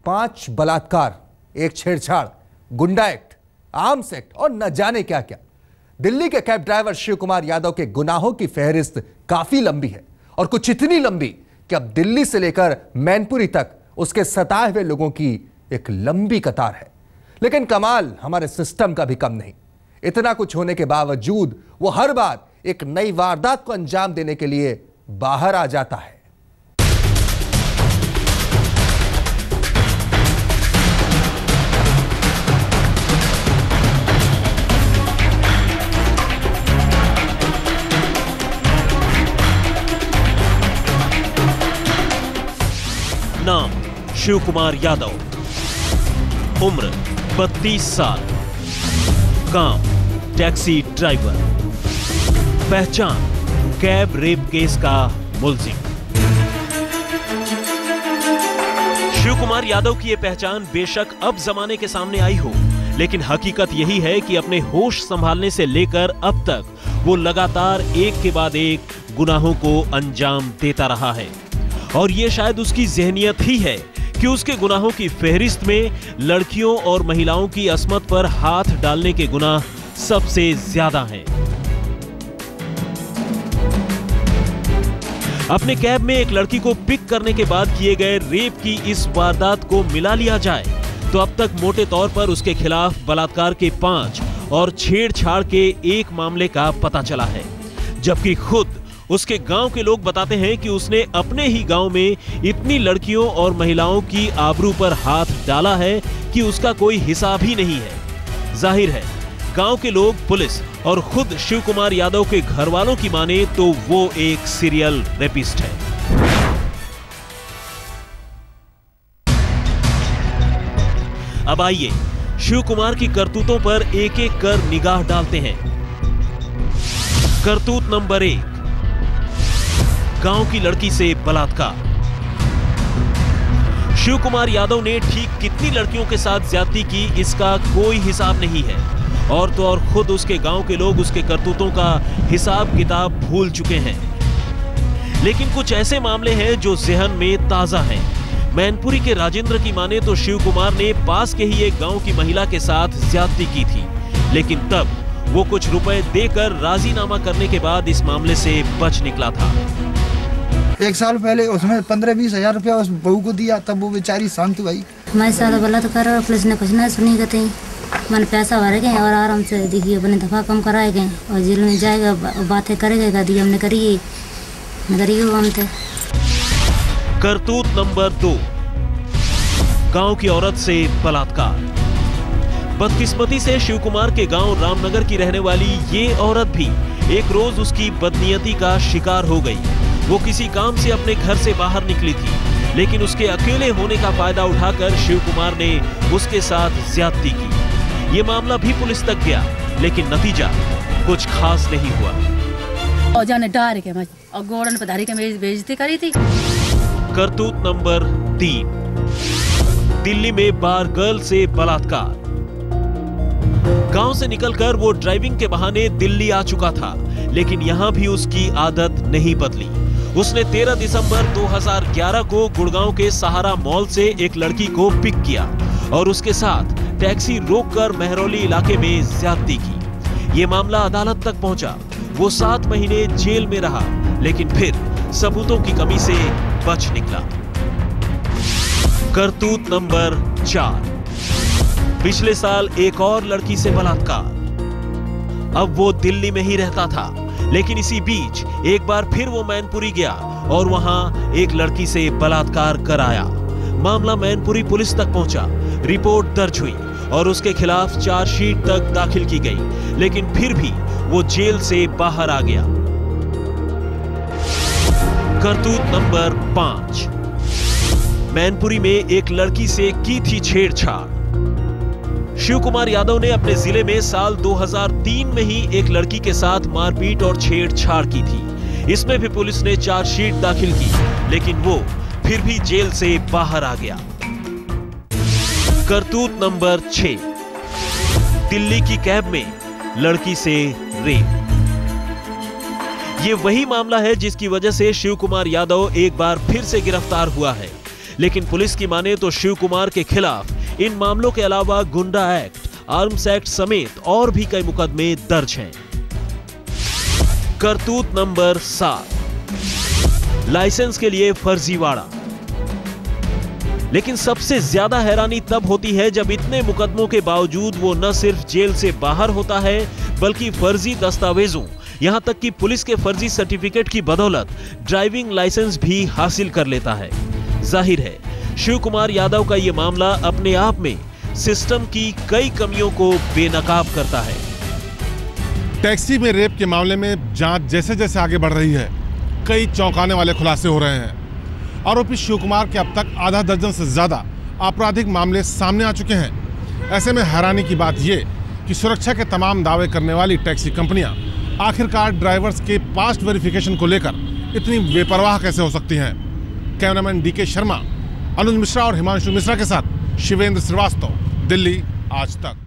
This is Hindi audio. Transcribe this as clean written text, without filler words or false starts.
5 बलात्कार, 1 छेड़छाड़, गुंडा एक्ट, आर्म्स एक्ट और न जाने क्या क्या। दिल्ली के कैब ड्राइवर शिव कुमार यादव के गुनाहों की फहरिस्त काफी लंबी है और कुछ इतनी लंबी कि अब दिल्ली से लेकर मैनपुरी तक उसके सताए हुए लोगों की एक लंबी कतार है। लेकिन कमाल हमारे सिस्टम का भी कम नहीं। इतना कुछ होने के बावजूद वो हर बार एक नई वारदात को अंजाम देने के लिए बाहर आ जाता है। नाम शिव कुमार यादव, उम्र 32 साल, काम टैक्सी ड्राइवर, पहचान कैब रेप केस का मुल्जिम। शिव कुमार यादव की यह पहचान बेशक अब जमाने के सामने आई हो, लेकिन हकीकत यही है कि अपने होश संभालने से लेकर अब तक वो लगातार एक के बाद एक गुनाहों को अंजाम देता रहा है। और ये शायद उसकी ज़हनियत ही है कि उसके गुनाहों की फहरिस्त में लड़कियों और महिलाओं की अस्मत पर हाथ डालने के गुनाह सबसे ज्यादा हैं। अपने कैब में एक लड़की को पिक करने के बाद किए गए रेप की इस वारदात को मिला लिया जाए तो अब तक मोटे तौर पर उसके खिलाफ बलात्कार के 5 और छेड़छाड़ के 1 मामले का पता चला है, जबकि खुद उसके गांव के लोग बताते हैं कि उसने अपने ही गांव में इतनी लड़कियों और महिलाओं की आबरू पर हाथ डाला है कि उसका कोई हिसाब ही नहीं है। जाहिर है गांव के लोग, पुलिस और खुद शिव कुमार यादव के घर वालों की माने तो वो एक सीरियल रेपिस्ट है। अब आइए शिव कुमार की करतूतों पर एक एक कर निगाह डालते हैं। करतूत नंबर 1, गांव की लड़की से बलात्कार। शिव कुमार यादव ने ठीक कितनी लड़कियों के साथ ज्यादती की इसका कोई हिसाब नहीं है, और तो और खुद उसके गांव के लोग उसके करतूतों का हिसाब किताब भूल चुके हैं। लेकिन कुछ ऐसे मामले हैं जो ज़हन में ताजा हैं। मैनपुरी के राजेंद्र की माने तो शिव कुमार ने पास के ही एक गांव की महिला के साथ ज्यादती की थी, लेकिन तब वो कुछ रुपए देकर राजीनामा करने के बाद इस मामले से बच निकला था। 1 साल पहले उसमें 15-20 हजार रुपया उस बहू को दिया, तब वो बेचारी शांत हुई। हमारे साथ बलात्कार और पुलिस ने कुछ नहीं सुनी गई, मैंने पैसा भर गए और आराम से देखिए अपने दफा कम कराए गए और जेल में जाएगा, बातें करेगा, दी हमने करिए हम थे। करतूत नंबर 2, गांव की औरत से बलात्कार। बदकिस्मती से शिव कुमार के गांव रामनगर की रहने वाली ये औरत भी एक रोज उसकी बदनीयती का शिकार हो गई। वो किसी काम से अपने घर से बाहर निकली थी, लेकिन उसके अकेले होने का फायदा उठाकर शिव कुमार ने उसके साथ ज्यादती की। ये मामला भी पुलिस तक गया, लेकिन नतीजा कुछ खास नहीं हुआ। और जाने डार के और गोड़न पधारी के बेइज्जती करी थी। करतूत नंबर 3, दिल्ली में बार गर्ल से बलात्कार। गांव से निकलकर वो ड्राइविंग के बहाने दिल्ली आ चुका था, लेकिन यहां भी उसकी आदत नहीं बदली। उसने 13 दिसंबर 2011 को गुड़गांव के सहारा मॉल से एक लड़की को पिक किया और उसके साथ टैक्सी रोककर मेहरौली इलाके में ज्यादती की। ये मामला अदालत तक पहुंचा। वो 7 महीने जेल में रहा, लेकिन फिर सबूतों की कमी से बच निकला। करतूत नंबर 4, पिछले साल एक और लड़की से बलात्कार। अब वो दिल्ली में ही रहता था, लेकिन इसी बीच एक बार फिर वो मैनपुरी गया और वहां एक लड़की से बलात्कार कराया। मामला मैनपुरी पुलिस तक पहुंचा, रिपोर्ट दर्ज हुई और उसके खिलाफ चार्जशीट तक दाखिल की गई, लेकिन फिर भी वो जेल से बाहर आ गया। करतूत नंबर 5, मैनपुरी में एक लड़की से की थी छेड़छाड़। शिव कुमार यादव ने अपने जिले में साल 2003 में ही एक लड़की के साथ मारपीट और छेड़छाड़ की थी। इसमें भी पुलिस ने चार्जशीट दाखिल की, लेकिन वो फिर भी जेल से बाहर आ गया। करतूत नंबर 6, दिल्ली की कैब में लड़की से रेप। ये वही मामला है जिसकी वजह से शिव कुमार यादव एक बार फिर से गिरफ्तार हुआ है। लेकिन पुलिस की माने तो शिव कुमार के खिलाफ इन मामलों के अलावा गुंडा एक्ट, आर्म्स एक्ट समेत और भी कई मुकदमे दर्ज हैं। करतूत नंबर 7, लाइसेंस के लिए फर्जीवाड़ा। लेकिन सबसे ज्यादा हैरानी तब होती है जब इतने मुकदमों के बावजूद वो न सिर्फ जेल से बाहर होता है बल्कि फर्जी दस्तावेजों, यहां तक कि पुलिस के फर्जी सर्टिफिकेट की बदौलत ड्राइविंग लाइसेंस भी हासिल कर लेता है। जाहिर है शिव कुमार यादव का यह मामला अपने आप में सिस्टम की कई कमियों को बेनकाब करता है। टैक्सी में रेप के मामले में जांच जैसे जैसे आगे बढ़ रही है, कई चौंकाने वाले खुलासे हो रहे हैं। आरोपी शिव कुमार के अब तक आधा दर्जन से ज्यादा आपराधिक मामले सामने आ चुके हैं। ऐसे में हैरानी की बात यह कि सुरक्षा के तमाम दावे करने वाली टैक्सी कंपनियां आखिरकार ड्राइवर्स के पास्ट वेरिफिकेशन को लेकर इतनी बेपरवाह कैसे हो सकती हैं। कैमरामैन DK शर्मा, अनुज मिश्रा और हिमांशु मिश्रा के साथ शिवेंद्र श्रीवास्तव, दिल्ली आज तक।